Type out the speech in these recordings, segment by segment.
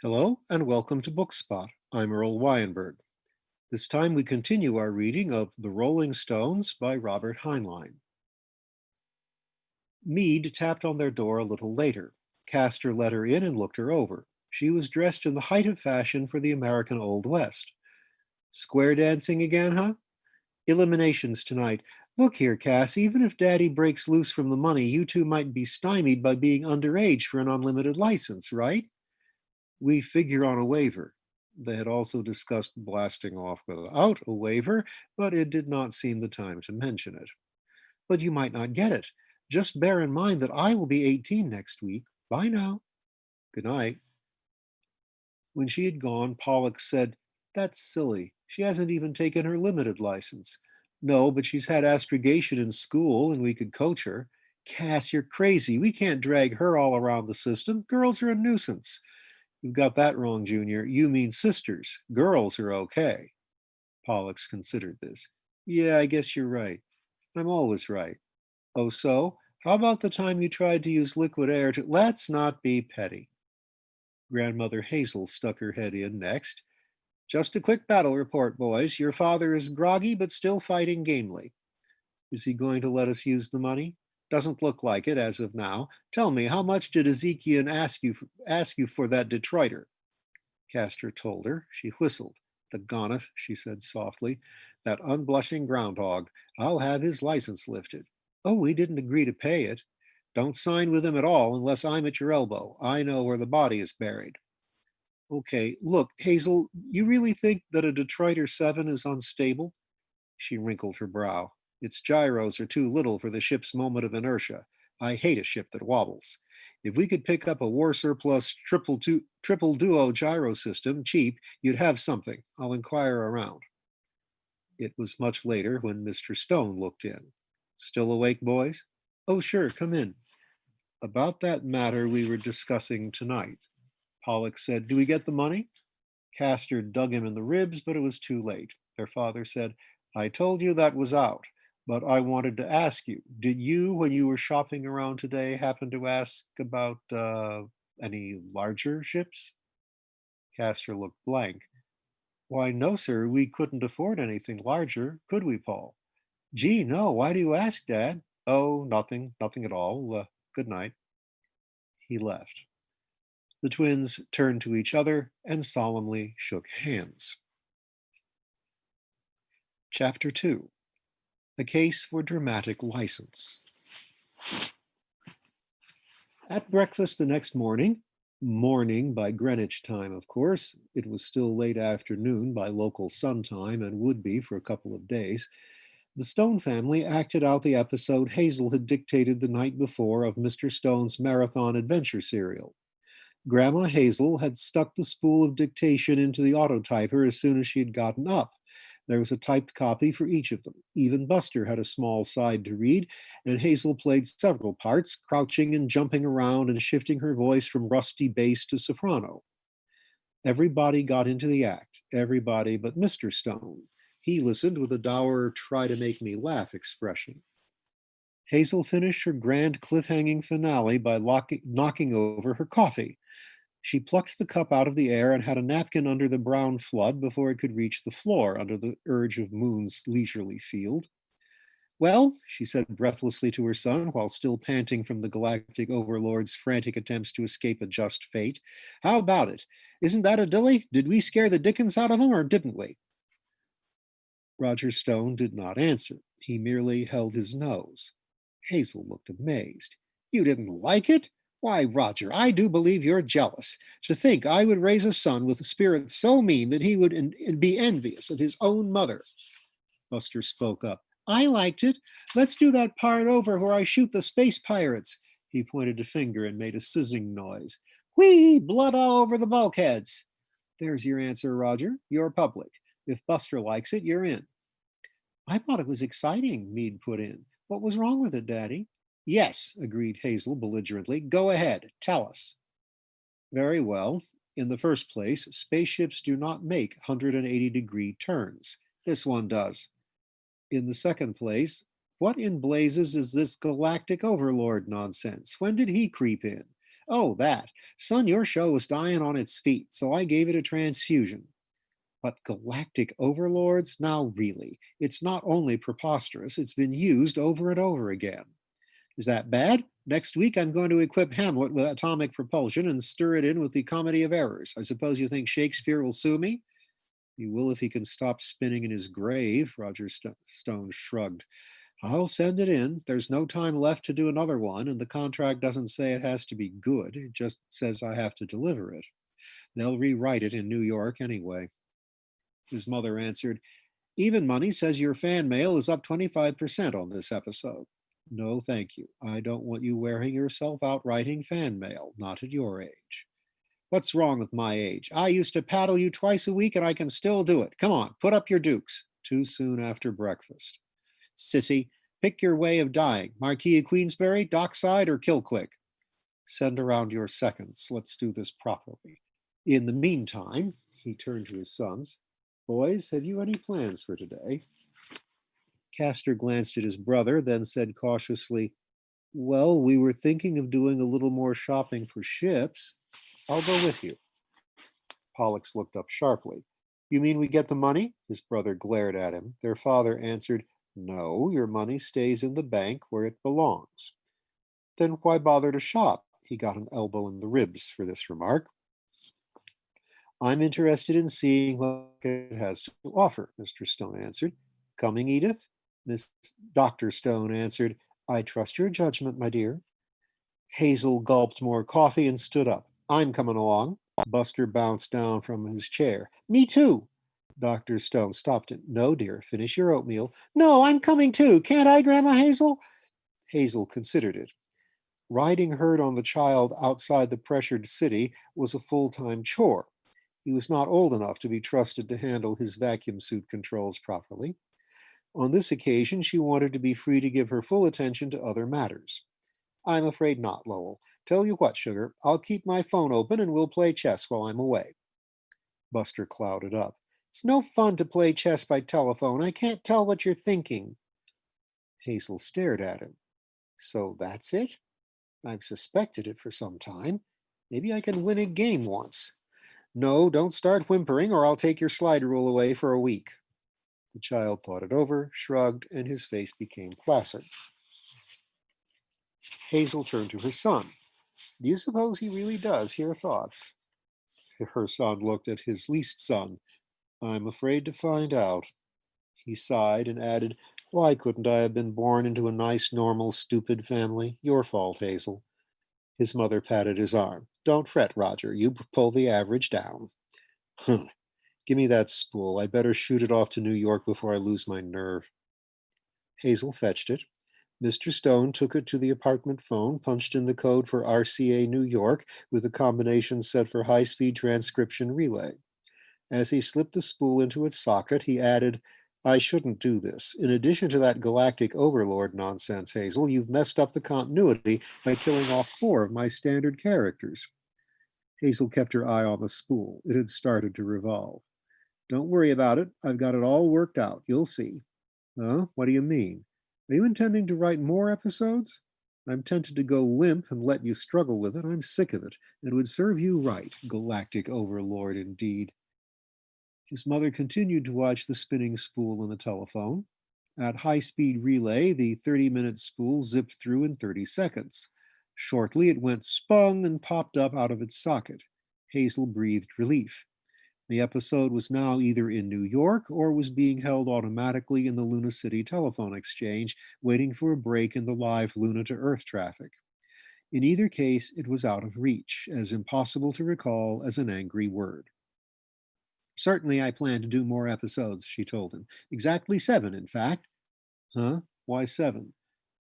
Hello and welcome to Bookspot. I'm Earl Wyenberg. This time we continue our reading of The Rolling Stones by Robert Heinlein. Meade tapped on their door a little later. Castor let her in and looked her over. She was dressed in the height of fashion for the American Old West. Square dancing again, huh? Eliminations tonight. Look here, Cass, even if Daddy breaks loose from the money, you two might be stymied by being underage for an unlimited license, right? We figure on a waiver. They had also discussed blasting off without a waiver, but it did not seem the time to mention it. But you might not get it. Just bear in mind that I will be 18 next week. Bye now. Good night. When she had gone, Pollock said, "That's silly. She hasn't even taken her limited license." "No, but she's had astrogation in school and we could coach her." "Cass, you're crazy. We can't drag her all around the system. Girls are a nuisance." "You've got that wrong, Junior. You mean sisters. Girls are okay." Pollux considered this. "Yeah, I guess you're right. I'm always right." "Oh, so? How about the time you tried to use liquid air to—" "Let's not be petty." Grandmother Hazel stuck her head in next. "Just a quick battle report, boys. Your father is groggy but still fighting gamely." "Is he going to let us use the money?" "Doesn't look like it as of now. Tell me, how much did Ezekiel ask you for that Detroiter?" Castor told her. She whistled. "The gonnet," she said softly. "That unblushing groundhog. I'll have his license lifted." "Oh, we didn't agree to pay it." "Don't sign with him at all unless I'm at your elbow. I know where the body is buried." "Okay, look, Hazel, you really think that a Detroiter 7 is unstable?" She wrinkled her brow. "Its gyros are too little for the ship's moment of inertia. I hate a ship that wobbles. If we could pick up a war surplus triple duo gyro system cheap, you'd have something. I'll inquire around." It was much later when Mr. Stone looked in. "Still awake, boys?" "Oh, sure, come in." "About that matter we were discussing tonight." Pollock said, "Do we get the money?" Castor dug him in the ribs, but it was too late. Their father said, "I told you that was out, but I wanted to ask you, did you, when you were shopping around today, happen to ask about any larger ships?" Castor looked blank. "Why, no, sir, we couldn't afford anything larger, could we, Paul?" "Gee, no, why do you ask, Dad?" "Oh, nothing, nothing at all. Good night." He left. The twins turned to each other and solemnly shook hands. Chapter 2. A Case for Dramatic License. At breakfast the next morning by Greenwich time, of course, it was still late afternoon by local sun time and would be for a couple of days, the Stone family acted out the episode Hazel had dictated the night before of Mr. Stone's marathon adventure serial. Grandma Hazel had stuck the spool of dictation into the autotyper as soon as she had gotten up. There was a typed copy for each of them. Even Buster had a small side to read, and Hazel played several parts, crouching and jumping around and shifting her voice from rusty bass to soprano. Everybody got into the act, everybody but Mr. Stone. He listened with a dour, try to make me laugh expression. Hazel finished her grand cliffhanging finale by knocking over her coffee. She plucked the cup out of the air and had a napkin under the brown flood before it could reach the floor under the urge of Moon's leisurely field. "Well," she said breathlessly to her son while still panting from the galactic overlord's frantic attempts to escape a just fate, "how about it? Isn't that a dilly? Did we scare the dickens out of him, or didn't we?" Roger Stone did not answer. He merely held his nose. Hazel looked amazed. "You didn't like it? Why, Roger, I do believe you're jealous. To think I would raise a son with a spirit so mean that he would be envious of his own mother." Buster spoke up. "I liked it. Let's do that part over where I shoot the space pirates." He pointed a finger and made a sizzing noise. "Whee! Blood all over the bulkheads." "There's your answer, Roger. You're public. If Buster likes it, you're in." "I thought it was exciting," Meade put in. "What was wrong with it, Daddy?" "Yes," agreed Hazel belligerently. "Go ahead. Tell us." "Very well. In the first place, spaceships do not make 180-degree turns. This one does. In the second place, what in blazes is this galactic overlord nonsense? When did he creep in? Oh, that. Son, your show was dying on its feet, so I gave it a transfusion. But galactic overlords? Now, really, it's not only preposterous, it's been used over and over again. Is that bad? Next week, I'm going to equip Hamlet with atomic propulsion and stir it in with the comedy of errors. I suppose you think Shakespeare will sue me? He will if he can stop spinning in his grave, Roger Stone shrugged. I'll send it in. There's no time left to do another one, and the contract doesn't say it has to be good. It just says I have to deliver it. They'll rewrite it in New York anyway. His mother answered, Even Money says your fan mail is up 25% on this episode. No, thank you. I don't want you wearing yourself out writing fan mail, not at your age. What's wrong with my age? I used to paddle you twice a week and I can still do it. Come on, put up your dukes. Too soon after breakfast. Sissy, pick your way of dying. Marquis of Queensberry, Dockside, or Killquick. Send around your seconds. Let's do this properly. In the meantime, he turned to his sons. Boys, have you any plans for today? Castor glanced at his brother, then said cautiously, Well, we were thinking of doing a little more shopping for ships. I'll go with you. Pollux looked up sharply. You mean we get the money? His brother glared at him. Their father answered, No, your money stays in the bank where it belongs. Then why bother to shop? He got an elbow in the ribs for this remark. I'm interested in seeing what it has to offer, Mr. Stone answered. Coming, Edith? Miss Dr. Stone answered, I trust your judgment, my dear. Hazel gulped more coffee and stood up. I'm coming along. Buster bounced down from his chair. Me too. Dr. Stone stopped it. No, dear, finish your oatmeal. No, I'm coming too. Can't I, Grandma Hazel? Hazel considered it. Riding herd on the child outside the pressured city was a full-time chore. He was not old enough to be trusted to handle his vacuum suit controls properly. On this occasion, she wanted to be free to give her full attention to other matters. I'm afraid not, Lowell. Tell you what, Sugar, I'll keep my phone open and we'll play chess while I'm away. Buster clouded up. It's no fun to play chess by telephone. I can't tell what you're thinking. Hazel stared at him. So that's it? I've suspected it for some time. Maybe I can win a game once. No, don't start whimpering or I'll take your slide rule away for a week. The child thought it over, shrugged, and his face became placid. Hazel turned to her son. Do you suppose he really does hear thoughts? Her son looked at his least son. I'm afraid to find out. He sighed and added, Why couldn't I have been born into a nice, normal, stupid family? Your fault, Hazel. His mother patted his arm. Don't fret, Roger. You pull the average down. Huh. Give me that spool. I better shoot it off to New York before I lose my nerve. Hazel fetched it. Mr. Stone took it to the apartment phone, punched in the code for RCA New York with a combination set for high-speed transcription relay. As he slipped the spool into its socket, he added, I shouldn't do this. In addition to that galactic overlord nonsense, Hazel, you've messed up the continuity by killing off 4 of my standard characters. Hazel kept her eye on the spool. It had started to revolve. Don't worry about it. I've got it all worked out. You'll see. Huh? What do you mean? Are you intending to write more episodes? I'm tempted to go limp and let you struggle with it. I'm sick of it. It would serve you right, galactic overlord indeed. His mother continued to watch the spinning spool on the telephone. At high-speed relay, the 30-minute spool zipped through in 30 seconds. Shortly, it went spung and popped up out of its socket. Hazel breathed relief. The episode was now either in New York or was being held automatically in the Luna City telephone exchange, waiting for a break in the live Luna to Earth traffic. In either case, it was out of reach, as impossible to recall as an angry word. Certainly, I plan to do more episodes, she told him. Exactly 7, in fact. Huh? Why 7?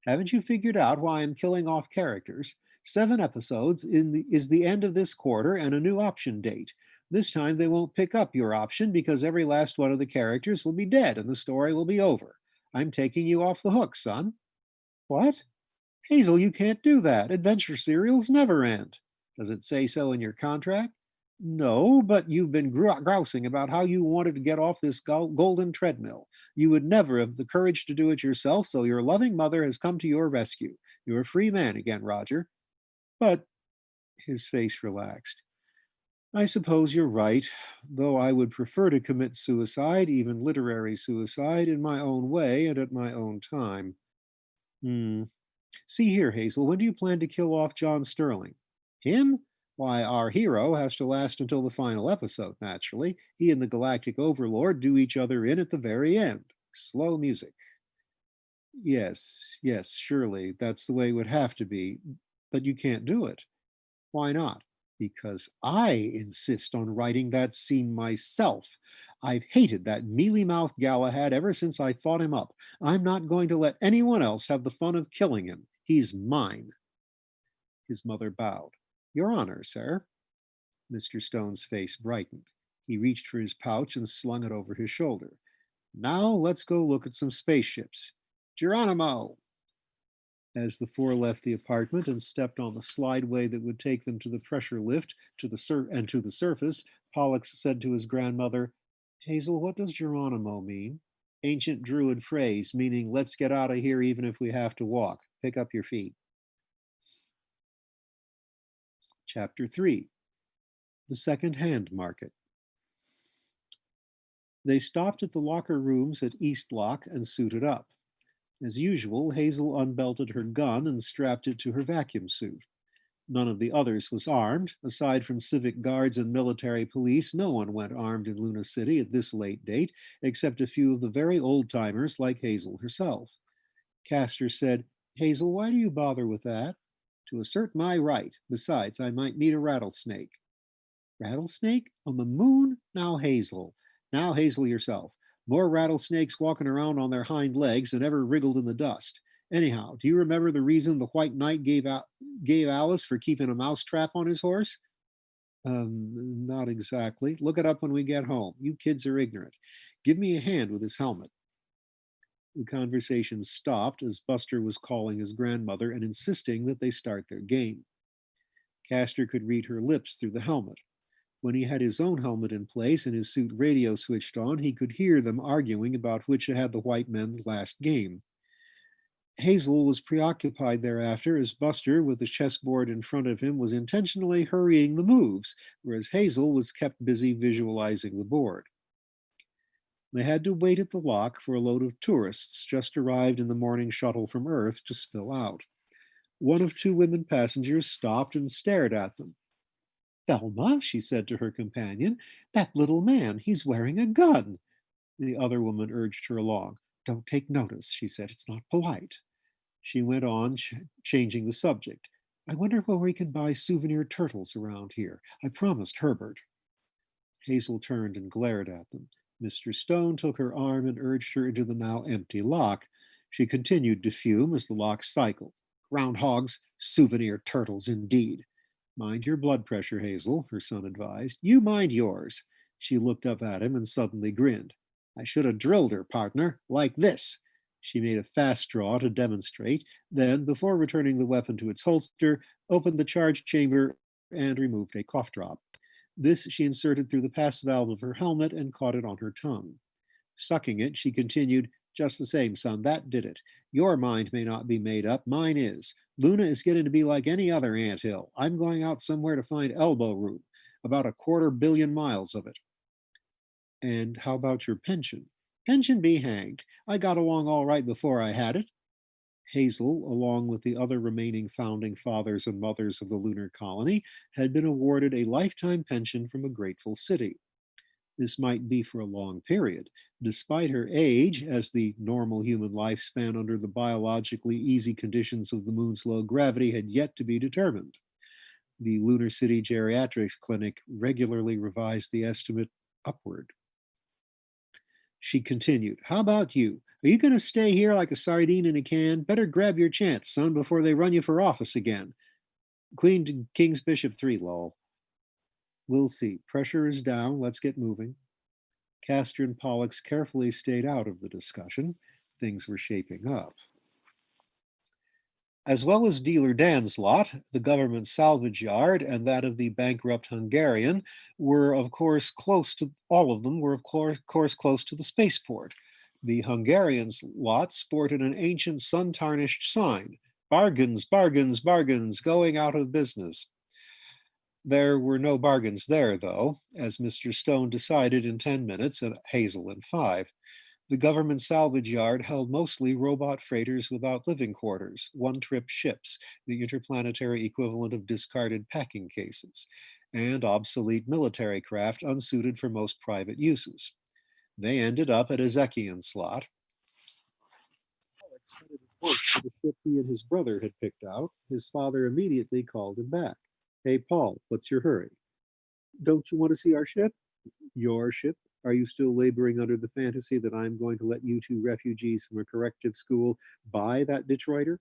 Haven't you figured out why I'm killing off characters? 7 episodes is the end of this quarter and a new option date. This time they won't pick up your option because every last one of the characters will be dead and the story will be over. I'm taking you off the hook, son. What? Hazel, you can't do that. Adventure serials never end. Does it say so in your contract? No, but you've been grousing about how you wanted to get off this golden treadmill. You would never have the courage to do it yourself, so your loving mother has come to your rescue. You're a free man again, Roger. But His face relaxed. I suppose you're right, though I would prefer to commit suicide, even literary suicide, in my own way and at my own time. Hmm. See here, Hazel, when do you plan to kill off John Sterling? Him? Why, our hero has to last until the final episode, naturally. He and the Galactic Overlord do each other in at the very end. Slow music. Yes, yes, surely. That's the way it would have to be. But you can't do it. Why not? Because I insist on writing that scene myself. I've hated that mealy mouthed Galahad ever since I thought him up. I'm not going to let anyone else have the fun of killing him. He's mine. His mother bowed. Your Honor, sir. Mr. Stone's face brightened. He reached for his pouch and slung it over his shoulder. Now let's go look at some spaceships. Geronimo! As the four left the apartment and stepped on the slideway that would take them to the pressure lift and to the surface, Pollux said to his grandmother, Hazel, what does Geronimo mean? Ancient Druid phrase meaning let's get out of here even if we have to walk. Pick up your feet. Chapter 3. The Second-Hand Market. They stopped at the locker rooms at East Lock and suited up. As usual, Hazel unbelted her gun and strapped it to her vacuum suit. None of the others was armed. Aside from civic guards and military police, no one went armed in Luna City at this late date, except a few of the very old-timers like Hazel herself. Castor said, Hazel, why do you bother with that? To assert my right. Besides, I might meet a rattlesnake. Rattlesnake? On the moon? Now, Hazel. Now, Hazel yourself. More rattlesnakes walking around on their hind legs than ever wriggled in the dust. Anyhow, do you remember the reason the White Knight gave Alice for keeping a mousetrap on his horse? Not exactly. Look it up when we get home. You kids are ignorant. Give me a hand with his helmet. The conversation stopped as Buster was calling his grandmother and insisting that they start their game. Castor could read her lips through the helmet. When he had his own helmet in place and his suit radio switched on, he could hear them arguing about which had the white men's last game. Hazel was preoccupied thereafter as Buster, with the chessboard in front of him, was intentionally hurrying the moves, whereas Hazel was kept busy visualizing the board. They had to wait at the lock for a load of tourists just arrived in the morning shuttle from Earth to spill out. One of two women passengers stopped and stared at them. Thelma, she said to her companion, that little man, he's wearing a gun. The other woman urged her along. Don't take notice, she said, it's not polite. She went on, changing the subject. I wonder where we can buy souvenir turtles around here. I promised Herbert. Hazel turned and glared at them. Mr. Stone took her arm and urged her into the now empty lock. She continued to fume as the lock cycled. Groundhogs, souvenir turtles indeed. Mind your blood pressure, Hazel, her son advised. You mind yours. She looked up at him and suddenly grinned. I should have drilled her, partner, like this. She made a fast draw to demonstrate, then, before returning the weapon to its holster, opened the charge chamber and removed a cough drop. This she inserted through the pass valve of her helmet and caught it on her tongue. Sucking it, she continued, just the same, son, that did it. Your mind may not be made up, mine is. Luna is getting to be like any other anthill. I'm going out somewhere to find elbow room, about 250,000,000 miles of it. And how about your pension? Pension be hanged. I got along all right before I had it. Hazel, along with the other remaining founding fathers and mothers of the lunar colony, had been awarded a lifetime pension from a grateful city. This might be for a long period, despite her age, as the normal human lifespan under the biologically easy conditions of the moon's low gravity had yet to be determined. The Lunar City Geriatrics Clinic regularly revised the estimate upward. She continued, How about you? Are you going to stay here like a sardine in a can? Better grab your chance, son, before they run you for office again. Queen to King's Bishop 3, lol. We'll see. Pressure is down. Let's get moving. Castor and Pollux carefully stayed out of the discussion. Things were shaping up. As well as dealer Dan's lot, the government salvage yard and that of the bankrupt Hungarian were, of course, close to all of them were, of course, close to the spaceport. The Hungarian's lot sported an ancient sun-tarnished sign, bargains, bargains, bargains, going out of business. There were no bargains there, though, as Mr. Stone decided in 10 minutes and Hazel in 5. The government salvage yard held mostly robot freighters without living quarters, one-trip ships, the interplanetary equivalent of discarded packing cases, and obsolete military craft unsuited for most private uses. They ended up at a Zekian slot. Alex headed at once to the ship he and his brother had picked out. His father immediately called him back. Hey, Paul, what's your hurry? Don't you want to see our ship? Your ship? Are you still laboring under the fantasy that I'm going to let you two refugees from a corrective school buy that Detroiter?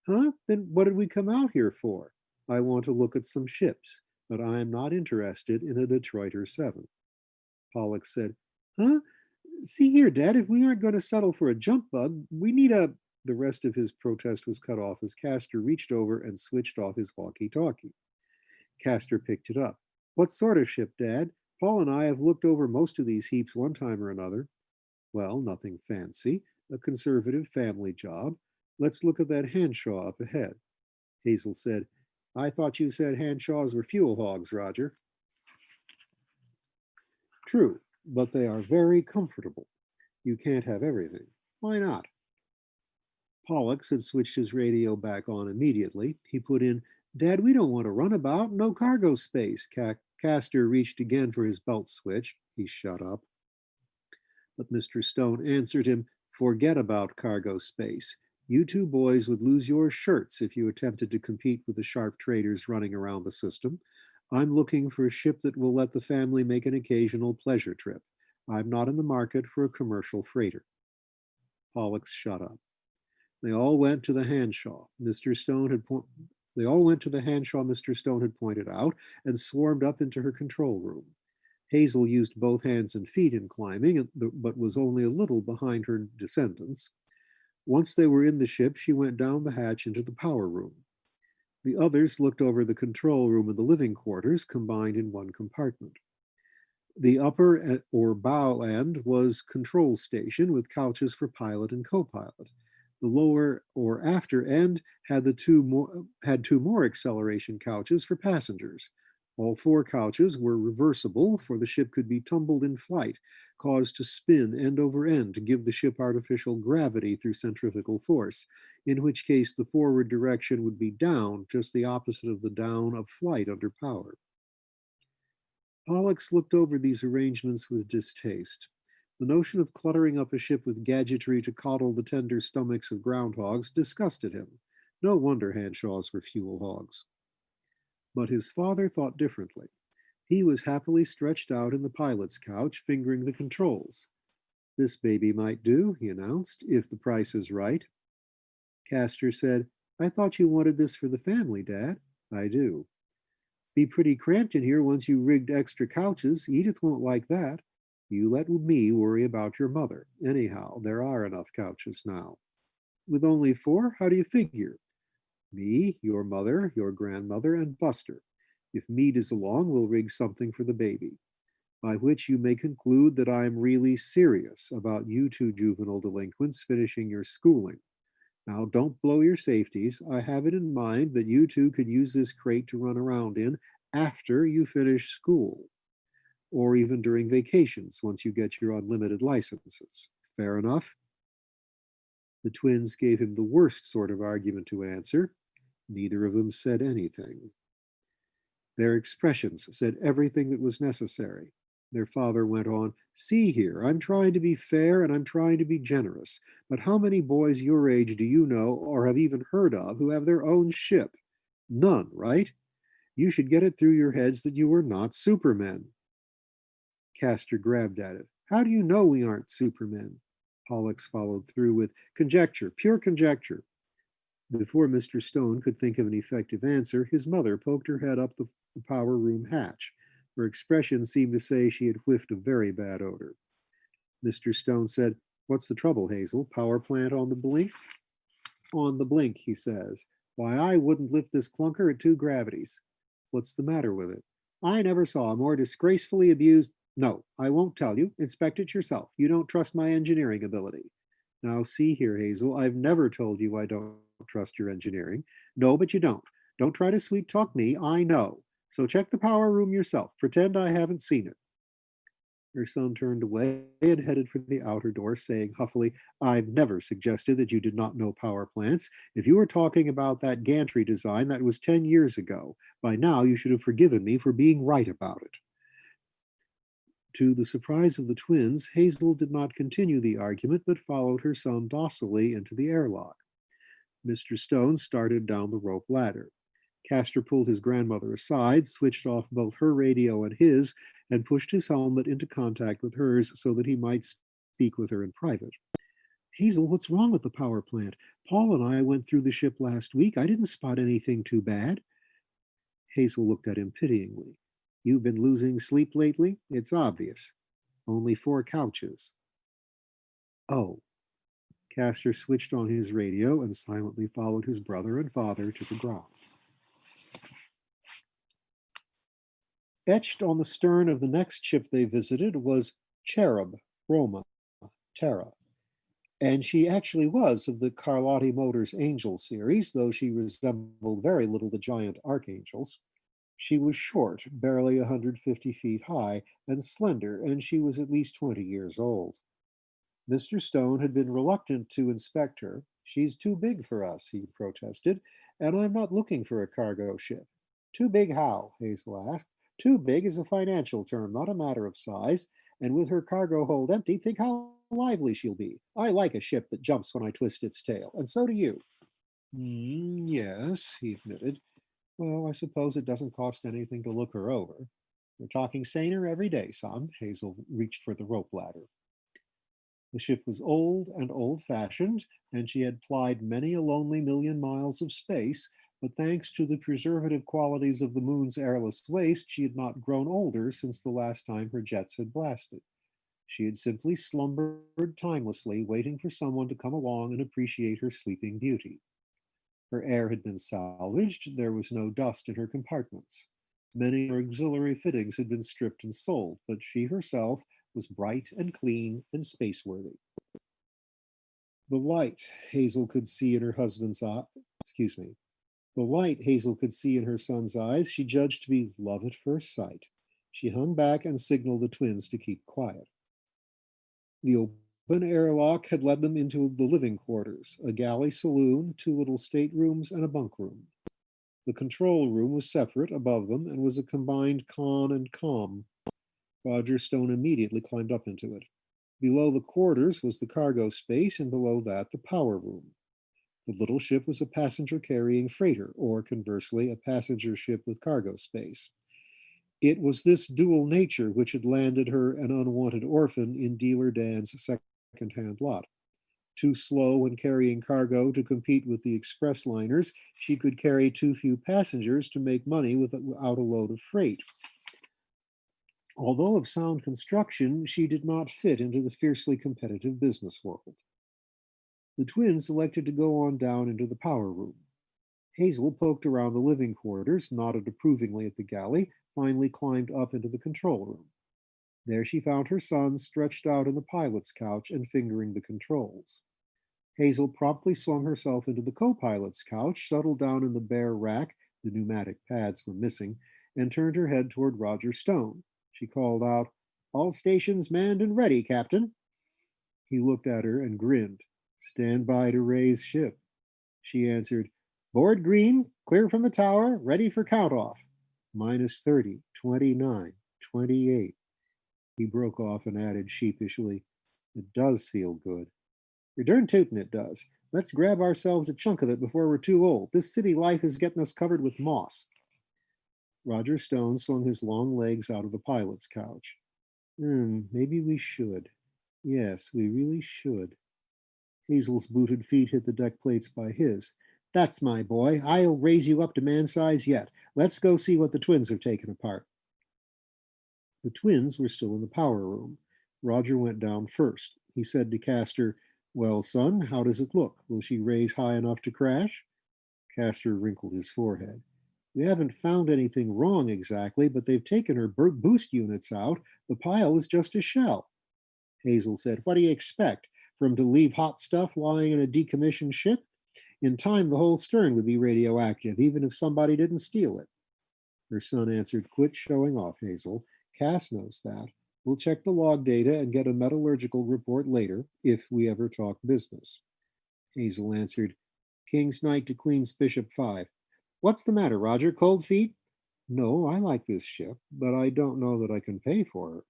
Huh? Then what did we come out here for? I want to look at some ships, but I am not interested in a Detroiter 7. Pollux said, Huh? See here, Dad, if we aren't going to settle for a jump bug, we need a. The rest of his protest was cut off as Castor reached over and switched off his walkie talkie. Castor picked it up. What sort of ship, Dad? Paul and I have looked over most of these heaps one time or another. Well, nothing fancy. A conservative family job. Let's look at that Hanshaw up ahead. Hazel said, I thought you said Hanshaws were fuel hogs, Roger. True, but they are very comfortable. You can't have everything. Why not? Pollux had switched his radio back on immediately. He put in, Dad, we don't want to run about. No cargo space. Castor reached again for his belt switch. He shut up. But Mr. Stone answered him, Forget about cargo space. You two boys would lose your shirts if you attempted to compete with the sharp traders running around the system. I'm looking for a ship that will let the family make an occasional pleasure trip. I'm not in the market for a commercial freighter. Pollux shut up. They all went to the Hanshaw. They all went to the Hanshaw Mr. Stone had pointed out and swarmed up into her control room. Hazel used both hands and feet in climbing, but was only a little behind her descendants. Once they were in the ship, she went down the hatch into the power room. The others looked over the control room and the living quarters combined in one compartment. The upper or bow end was control station with couches for pilot and co-pilot. The lower or after end had two more acceleration couches for passengers. All four couches were reversible, for the ship could be tumbled in flight, caused to spin end over end to give the ship artificial gravity through centrifugal force, in which case the forward direction would be down, just the opposite of the down of flight under power. Pollux looked over these arrangements with distaste. The notion of cluttering up a ship with gadgetry to coddle the tender stomachs of groundhogs disgusted him. No wonder Hanshaws were fuel hogs. But his father thought differently. He was happily stretched out in the pilot's couch, fingering the controls. This baby might do, he announced, if the price is right. Castor said, I thought you wanted this for the family, Dad. I do. Be pretty cramped in here once you rigged extra couches. Edith won't like that. You let me worry about your mother. Anyhow, there are enough couches now. With only 4, how do you figure? Me, your mother, your grandmother, and Buster. If Meade is along, we'll rig something for the baby. By which you may conclude that I am really serious about you two juvenile delinquents finishing your schooling. Now, don't blow your safeties. I have it in mind that you two could use this crate to run around in after you finish school, or even during vacations once you get your unlimited licenses. Fair enough? The twins gave him the worst sort of argument to answer. Neither of them said anything. Their expressions said everything that was necessary. Their father went on, See here, I'm trying to be fair and I'm trying to be generous, but how many boys your age do you know or have even heard of who have their own ship? None, right? You should get it through your heads that you are not supermen. Castor grabbed at it. How do you know we aren't supermen? Pollux followed through with, Conjecture, pure conjecture. Before Mr. Stone could think of an effective answer, his mother poked her head up the power room hatch. Her expression seemed to say she had whiffed a very bad odor. Mr. Stone said, What's the trouble, Hazel? Power plant on the blink? On the blink, he says. Why, I wouldn't lift this clunker at 2 gravities. What's the matter with it? I never saw a more disgracefully abused. No, I won't tell you. Inspect it yourself. You don't trust my engineering ability. Now, see here, Hazel, I've never told you I don't trust your engineering. No, but you don't. Don't try to sweet talk me, I know. So check the power room yourself. Pretend I haven't seen it. Her son turned away and headed for the outer door, saying huffily, I've never suggested that you did not know power plants. If you were talking about that gantry design, that was 10 years ago. By now, you should have forgiven me for being right about it. To the surprise of the twins, Hazel did not continue the argument, but followed her son docilely into the airlock. Mr. Stone started down the rope ladder. Castor pulled his grandmother aside, switched off both her radio and his, and pushed his helmet into contact with hers so that he might speak with her in private. Hazel, what's wrong with the power plant? Paul and I went through the ship last week. I didn't spot anything too bad. Hazel looked at him pityingly. You've been losing sleep lately? It's obvious. Only 4 couches. Oh. Castor switched on his radio and silently followed his brother and father to the ground. Etched on the stern of the next ship they visited was Cherub, Roma, Terra. And she actually was of the Carlotti Motors Angel series, though she resembled very little the giant archangels. She was short, barely 150 feet high, and slender, and she was at least 20 years old. Mr. Stone had been reluctant to inspect her. She's too big for us, he protested, and I'm not looking for a cargo ship. Too big how? Hazel asked. Too big is a financial term, not a matter of size, and with her cargo hold empty, think how lively she'll be. I like a ship that jumps when I twist its tail, and so do you. Yes, he admitted. Well, I suppose it doesn't cost anything to look her over. We're talking saner every day, son. Hazel reached for the rope ladder. The ship was old and old-fashioned, and she had plied many a lonely million miles of space, but thanks to the preservative qualities of the moon's airless waste, she had not grown older since the last time her jets had blasted. She had simply slumbered timelessly, waiting for someone to come along and appreciate her sleeping beauty. Her air had been salvaged, there was no dust in her compartments. Many of her auxiliary fittings had been stripped and sold, but she herself was bright and clean and space-worthy. The light Hazel could see in her husband's eye, excuse me, the light Hazel could see in her son's eyes, she judged to be love at first sight. She hung back and signaled the twins to keep quiet. The open airlock had led them into the living quarters, a galley saloon, 2 little staterooms, and a bunk room. The control room was separate above them and was a combined con and com. Roger Stone immediately climbed up into it. Below the quarters was the cargo space, and below that the power room. The little ship was a passenger-carrying freighter, or conversely, a passenger ship with cargo space. It was this dual nature which had landed her an unwanted orphan in Dealer Dan's second-hand lot. Too slow when carrying cargo to compete with the express liners, she could carry too few passengers to make money without a load of freight. Although of sound construction, she did not fit into the fiercely competitive business world. The twins elected to go on down into the power room. Hazel poked around the living quarters, nodded approvingly at the galley, finally climbed up into the control room. There she found her son stretched out in the pilot's couch and fingering the controls. Hazel promptly swung herself into the co-pilot's couch, settled down in the bare rack, the pneumatic pads were missing, and turned her head toward Roger Stone. She called out, All stations manned and ready, Captain. He looked at her and grinned. Stand by to raise ship. She answered, Board green, clear from the tower, ready for count-off. Minus 30, 29, 28. He broke off and added sheepishly, It does feel good. You're darn tootin' it does. Let's grab ourselves a chunk of it before we're too old. This city life is getting us covered with moss. Roger Stone swung his long legs out of the pilot's couch. Maybe we should. Yes, we really should. Hazel's booted feet hit the deck plates by his. That's my boy. I'll raise you up to man size yet. Let's go see what the twins have taken apart. The twins were still in the power room. Roger went down first. He said to Castor, Well, son, how does it look? Will she raise high enough to crash? Castor wrinkled his forehead. We haven't found anything wrong exactly, but they've taken her boost units out. The pile is just a shell. Hazel said, What do you expect? For him to leave hot stuff lying in a decommissioned ship? In time, the whole stern would be radioactive, even if somebody didn't steal it. Her son answered, "Quit showing off, Hazel. Cass knows that. We'll check the log data and get a metallurgical report later, if we ever talk business." Hazel answered, "King's knight to queen's bishop 5. What's the matter, Roger? Cold feet?" "No, I like this ship, but I don't know that I can pay for her.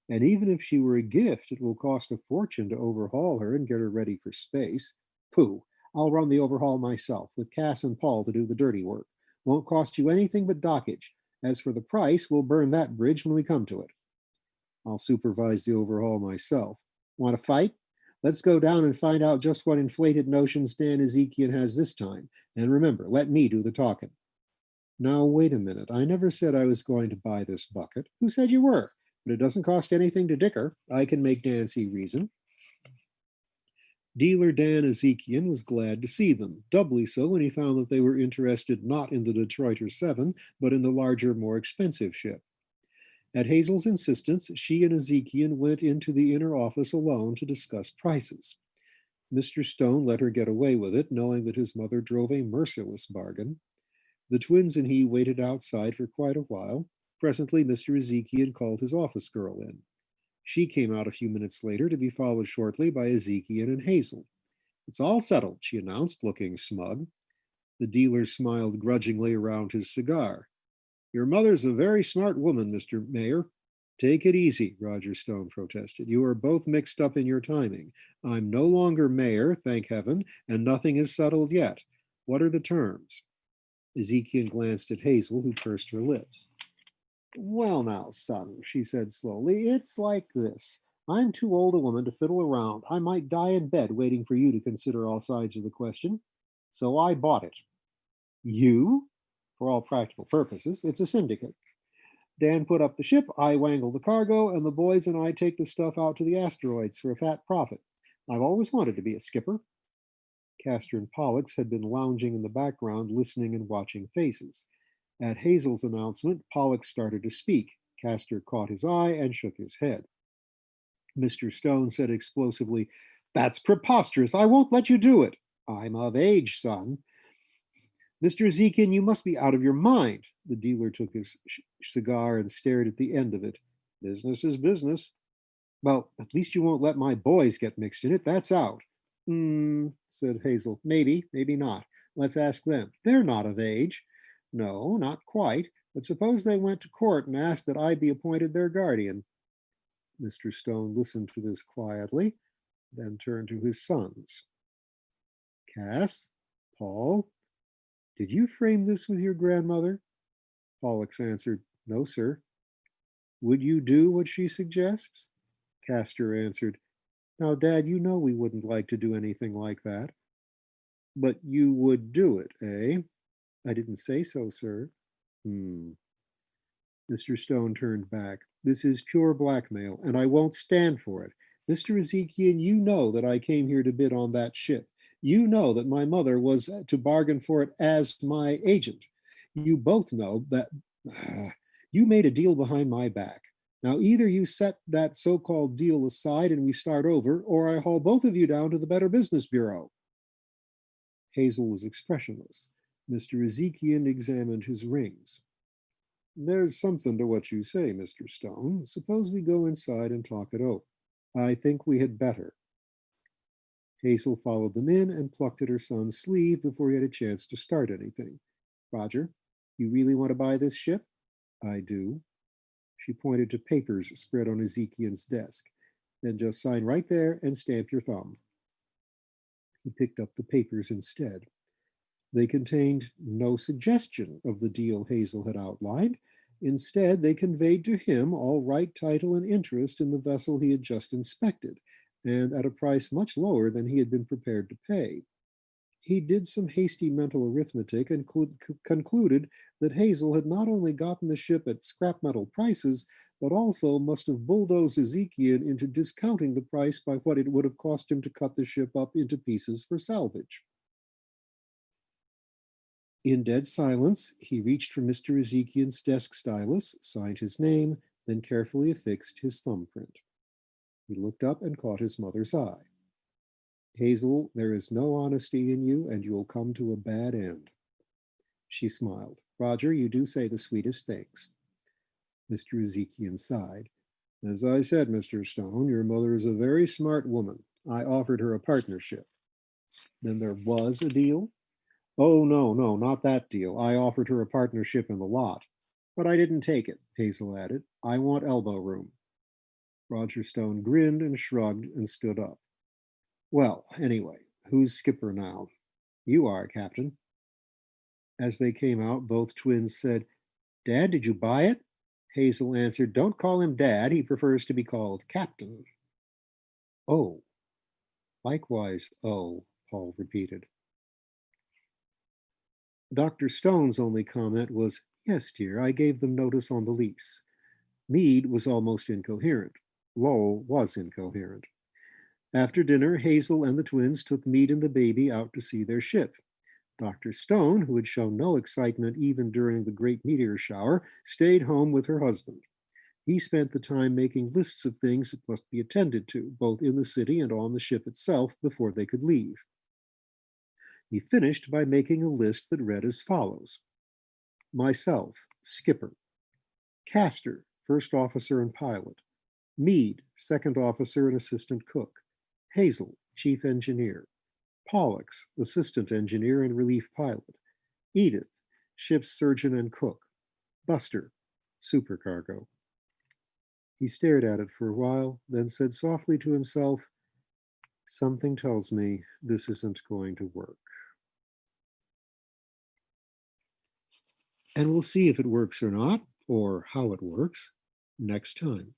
And even if she were a gift, it will cost a fortune to overhaul her and get her ready for space." "Pooh, I'll run the overhaul myself, with Cass and Paul to do the dirty work. Won't cost you anything but dockage. As for the price, we'll burn that bridge when we come to it." "I'll supervise the overhaul myself. Want to fight? Let's go down and find out just what inflated notions Dan Ezekian has this time. And remember, let me do the talking." "Now, wait a minute. I never said I was going to buy this bucket. Who said you were? But it doesn't cost anything to dicker. I can make Nancy reason." Dealer Dan Ezekian was glad to see them, doubly so when he found that they were interested not in the Detroiter 7, but in the larger, more expensive ship. At Hazel's insistence, she and Ezekian went into the inner office alone to discuss prices. Mr. Stone let her get away with it, knowing that his mother drove a merciless bargain. The twins and he waited outside for quite a while. Presently, Mr. Ezekian called his office girl in. She came out a few minutes later to be followed shortly by Ezekian and Hazel. "It's all settled," she announced, looking smug. The dealer smiled grudgingly around his cigar. "Your mother's a very smart woman, Mr. Mayor." "Take it easy," Roger Stone protested. "You are both mixed up in your timing. I'm no longer mayor, thank heaven, and nothing is settled yet. What are the terms?" Ezekiel glanced at Hazel, who pursed her lips. "Well, now, son," she said slowly, "it's like this. I'm too old a woman to fiddle around. I might die in bed waiting for you to consider all sides of the question. So I bought it." "You?" "For all practical purposes. It's a syndicate. Dan put up the ship, I wangle the cargo, and the boys and I take the stuff out to the asteroids for a fat profit. I've always wanted to be a skipper." Castor and Pollux had been lounging in the background, listening and watching faces. At Hazel's announcement, Pollux started to speak. Castor caught his eye and shook his head. Mr. Stone said explosively, "That's preposterous. I won't let you do it." "I'm of age, son." "Mr. Zekin, you must be out of your mind." The dealer took his cigar and stared at the end of it. "Business is business." "Well, at least you won't let my boys get mixed in it. That's out." Said Hazel. "Maybe, maybe not. Let's ask them. They're not of age." "No, not quite. But suppose they went to court and asked that I be appointed their guardian." Mr. Stone listened to this quietly, then turned to his sons. "Cass, Paul, did you frame this with your grandmother?" Pollux answered, "No, sir." "Would you do what she suggests?" Castor answered, "Now, Dad, you know we wouldn't like to do anything like that." "But you would do it, eh?" "I didn't say so, sir." Hmm. Mr. Stone turned back. "This is pure blackmail, and I won't stand for it. Mr. Ezekian, you know that I came here to bid on that ship. You know that my mother was to bargain for it as my agent. You both know that you made a deal behind my back. Now, either you set that so-called deal aside and we start over, or I haul both of you down to the Better Business Bureau." Hazel was expressionless. Mr. Ezekian examined his rings. "There's something to what you say, Mr. Stone. Suppose we go inside and talk it over." "I think we had better." Hazel followed them in and plucked at her son's sleeve before he had a chance to start anything. "Roger, you really want to buy this ship?" "I do." She pointed to papers spread on Ezekiel's desk. "Then just sign right there and stamp your thumb." He picked up the papers instead. They contained no suggestion of the deal Hazel had outlined. Instead, they conveyed to him all right, title, and interest in the vessel he had just inspected, and at a price much lower than he had been prepared to pay. He did some hasty mental arithmetic and concluded that Hazel had not only gotten the ship at scrap metal prices, but also must have bulldozed Ezekiel into discounting the price by what it would have cost him to cut the ship up into pieces for salvage. In dead silence, he reached for Mr. Ezekiel's desk stylus, signed his name, then carefully affixed his thumbprint. He looked up and caught his mother's eye. Hazel, there is no honesty in you, and you will come to a bad end. She smiled. Roger, you do say the sweetest things. Mr. Ezekian sighed. As I said, Mr. Stone, your mother is a very smart woman. I offered her a partnership. Then there was a deal? Oh, no, no, not that deal. I offered her a partnership in the lot. But I didn't take it, Hazel added. I want elbow room. Roger Stone grinned and shrugged and stood up. Well, anyway, who's skipper now? You are, Captain. As they came out, both twins said, Dad, did you buy it? Hazel answered, Don't call him Dad. He prefers to be called Captain. Oh, likewise, oh, Paul repeated. Dr. Stone's only comment was, Yes, dear, I gave them notice on the lease. Meade was almost incoherent. Lowell was incoherent. After dinner, Hazel and the twins took Meade and the baby out to see their ship. Dr. Stone, who had shown no excitement even during the great meteor shower, stayed home with her husband. He spent the time making lists of things that must be attended to, both in the city and on the ship itself, before they could leave. He finished by making a list that read as follows: myself, skipper; Castor, first officer and pilot; Meade, second officer and assistant cook; Hazel, chief engineer; Pollux, assistant engineer and relief pilot; Edith, ship's surgeon and cook; Buster, supercargo. He stared at it for a while, then said softly to himself, Something tells me this isn't going to work. And we'll see if it works or not, or how it works, next time.